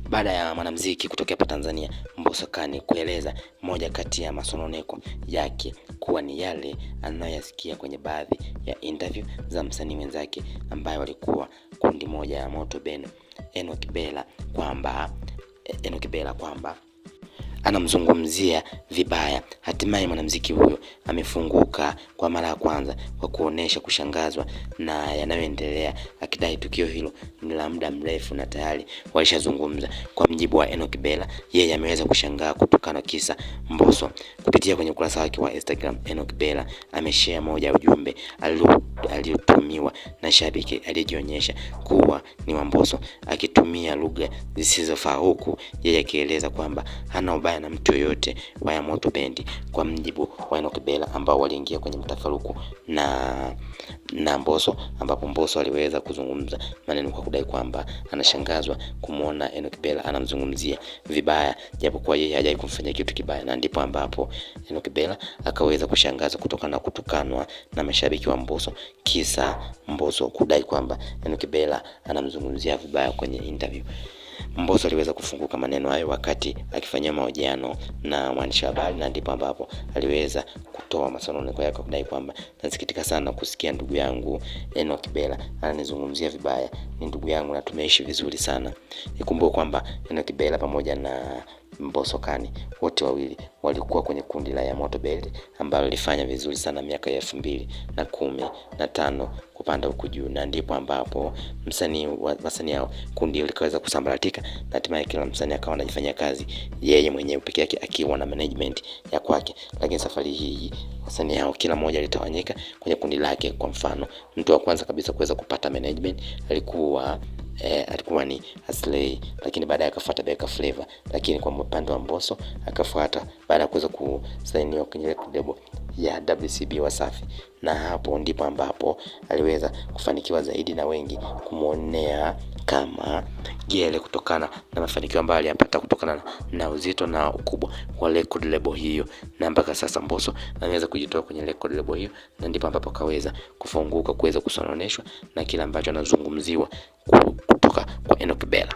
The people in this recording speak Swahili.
Baada ya mwanamuziki kutokea hapa Tanzania Mbosso Khan kueleza moja kati ya masononeko yake kuwa ni yale anayoyasikia kwenye baadhi ya interview za msanii wenzake ambaye walikuwa kundi moja ya Moto Band, Enoch Bella kwamba anamzungumzia vibaya. Hatimaye mwanamuziki huyo amefunguka kwa mara ya kwanza kwa kuonesha kushangazwa na yanayoendelea, akidai tukio hilo ni la muda mrefu na tayari walishazungumza. Kwa mjibu wa Enoch Bella, yeye ameweza kushangaa kutokana kisa Mbosso. Kupitia kwenye ukurasa wake wa Instagram, Enoch Bella ameshare moja ya ujumbe aliotumiwa na shabiki aliyejionyesha kuwa ni wa Mbosso, akitumia lugha zisizofaa, huku yeye akieleza kwamba hana ubaya na mtu yoyote wa Moto Band. Kwa mjibu wa Enoch Bella, ambao waliingia kwenye mtafaruku na Mbosso, ambapo Mbosso aliweza kuzungumza maneno kwa kudai kwamba anashangazwa kumuona Enoch Bella anamzungumzia vibaya japokuwa yeye hajai kumfanyia kitu kibaya, na ndipo ambapo Enoch Bella akaweza kushangazwa kutokana na kutukanwa na mashabiki wa Mbosso, kisa Mbosso kudai kwamba Enoch Bella anamzungumzia vibaya kwenye interview. Mbosso aliweza kufunguka maneno hayo wakati akifanyia mahojiano na mwandishi wa habari, na ndipo ambapo aliweza kutoa masononeko yake kudai kwamba nasikitika sana kusikia ndugu yangu Enoch Bella ananizungumzia vibaya. Ni ndugu yangu na tumeishi vizuri sana. Nikumbuke kwamba Enoch Bella pamoja na Mbosso Khan wote wawili walikuwa kwenye kundi la Moto Band ambalo lilifanya vizuri sana miaka ya 2015 kupanda huku juu, na ndipo ambapo wasanii hao kundi likaweza kusambaratika, na hatimaye kila msanii akawa anajifanyia kazi yeye mwenyewe peke yake akiwa na management ya kwake. Lakini safari hii wasanii hao kila mmoja alitawanyika kwenye kundi lake. Kwa mfano, mtu wa kwanza kabisa kuweza kupata management alikuwa ni Aslay, lakini baadaye akafuata Beka Flavor, lakini kwa upande wa Mbosso akafuata baada ya kuweza kusainiwa kwenye label ya WCB Wasafi, na hapo ndipo ambapo aliweza kufanikiwa zaidi na wengi kumuonea kama gele kutokana na mafanikio ambayo aliyapata kutokana na uzito na ukubwa wa record label hiyo. Na mpaka sasa Mbosso anaweza kujitoa kwenye record label hiyo, na ndipo ambapo kaweza kufunguka kuweza kusononeshwa na kila ambacho anazungumziwa kutoka kwa Enoch Bella.